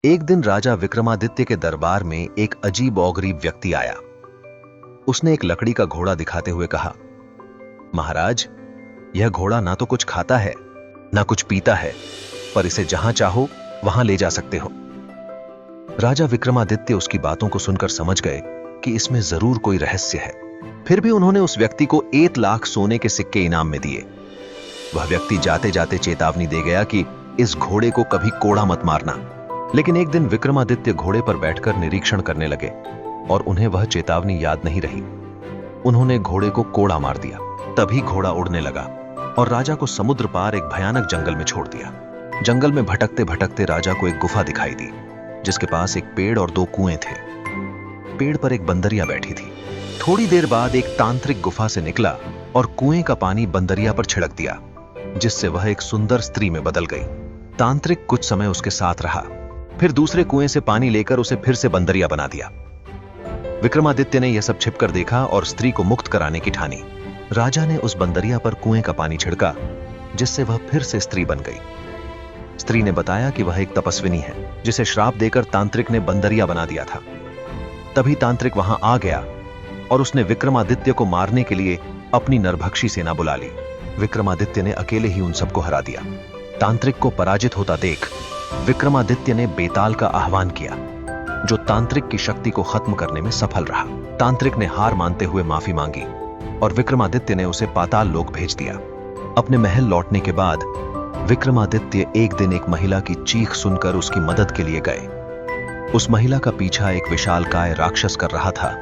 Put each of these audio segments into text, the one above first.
एक दिन राजा विक्रमादित्य के दरबार में एक अजीब और गरीब व्यक्ति आया। उसने एक लकड़ी का घोड़ा दिखाते हुए कहा, महाराज, यह घोड़ा ना तो कुछ खाता है ना कुछ पीता है, पर इसे जहां चाहो वहां ले जा सकते हो। राजा विक्रमादित्य उसकी बातों को सुनकर समझ गए कि इसमें जरूर कोई रहस्य है। फिर भी उन्होंने उस व्यक्ति को 1 लाख सोने के सिक्के इनाम में दिए। वह व्यक्ति जाते जाते चेतावनी दे गया कि इस घोड़े को कभी कोड़ा मत मारना। लेकिन एक दिन विक्रमादित्य घोड़े पर बैठकर निरीक्षण करने लगे और उन्हें वह चेतावनी याद नहीं रही। उन्होंने घोड़े को कोड़ा मार दिया। तभी घोड़ा उड़ने लगा और राजा को समुद्र पार एक भयानक जंगल में छोड़ दिया। जंगल में भटकते भटकते राजा को एक गुफा दिखाई दी, जिसके पास एक पेड़ और 2 कुएं थे। पेड़ पर एक बंदरिया बैठी थी। थोड़ी देर बाद एक तांत्रिक गुफा से निकला और कुएं का पानी बंदरिया पर छिड़क दिया, जिससे वह एक सुंदर स्त्री में बदल गई। तांत्रिक कुछ समय उसके साथ रहा, फिर दूसरे कुएं से पानी लेकर उसे फिर से बंदरिया बना दिया। विक्रमादित्य ने यह सब छिपकर देखा और स्त्री को मुक्त कराने की ठानी। राजा ने उस बंदरिया पर कुएं का पानी छिड़का, जिससे वह फिर से स्त्री बन गई। स्त्री ने बताया कि वह एक तपस्विनी है, जिसे श्राप देकर तांत्रिक ने बंदरिया बना दिया था। तभी तांत्रिक वहां आ गया और उसने विक्रमादित्य को मारने के लिए अपनी नरभक्षी सेना बुला ली। विक्रमादित्य ने अकेले ही उन सबको हरा दिया। तांत्रिक को पराजित होता देख विक्रमादित्य ने बेताल का आह्वान किया, जो तांत्रिक की शक्ति को खत्म करने में सफल रहा। तांत्रिक ने हार मानते हुए माफी मांगी और विक्रमादित्य ने उसे पाताल लोक भेज दिया। अपने महल लौटने के बाद विक्रमादित्य एक दिन एक महिला की चीख सुनकर उसकी मदद के लिए गए। उस महिला का पीछा एक विशालकाय राक्षस कर रहा था,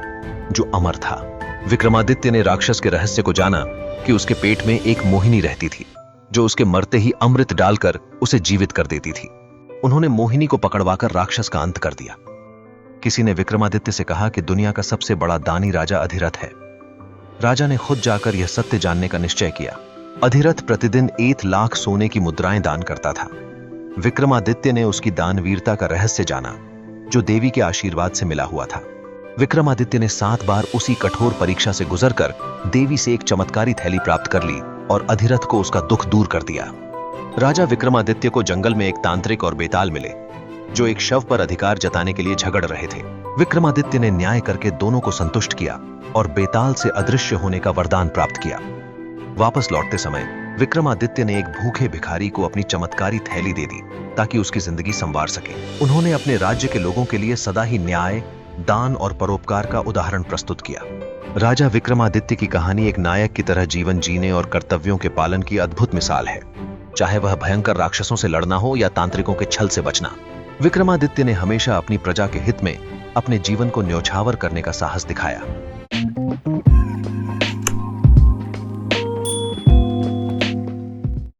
जो अमर था। विक्रमादित्य ने राक्षस के रहस्य को जाना कि उसके पेट में एक मोहिनी रहती थी, जो उसके मरते ही अमृत डालकर उसे जीवित कर देती थी। उन्होंने मोहिनी को पकड़वाकर राक्षस का अंत कर दिया। किसी ने विक्रमादित्य से कहा कि दुनिया का सबसे बड़ा दानी राजा अधिरथ है। राजा ने खुद जाकर यह सत्य जानने का निश्चय किया। अधिरथ प्रतिदिन 1 लाख सोने की मुद्राएं दान करता था। विक्रमादित्य ने उसकी दानवीरता का रहस्य जाना, जो देवी के आशीर्वाद से मिला हुआ था। विक्रमादित्य ने 7 बार उसी कठोर परीक्षा से गुजरकर देवी से एक चमत्कारी थैली प्राप्त कर ली और अधिरथ को उसका दुख दूर कर दिया। राजा विक्रमादित्य को जंगल में एक तांत्रिक और बेताल मिले, जो एक शव पर अधिकार जताने के लिए झगड़ रहे थे। विक्रमादित्य ने न्याय करके दोनों को संतुष्ट किया और बेताल से अदृश्य होने का वरदान प्राप्त किया। वापस लौटते समय विक्रमादित्य ने एक भूखे भिखारी को अपनी चमत्कारी थैली दे दी, ताकि उसकी जिंदगी संवार सके। उन्होंने अपने राज्य के लोगों के लिए सदा ही न्याय, दान और परोपकार का उदाहरण प्रस्तुत किया। राजा विक्रमादित्य की कहानी एक नायक की तरह जीवन जीने और कर्तव्यों के पालन की अद्भुत मिसाल है। चाहे वह भयंकर राक्षसों से लड़ना हो या तांत्रिकों के छल से बचना, विक्रमादित्य ने हमेशा अपनी प्रजा के हित में अपने जीवन को न्यौछावर करने का साहस दिखाया।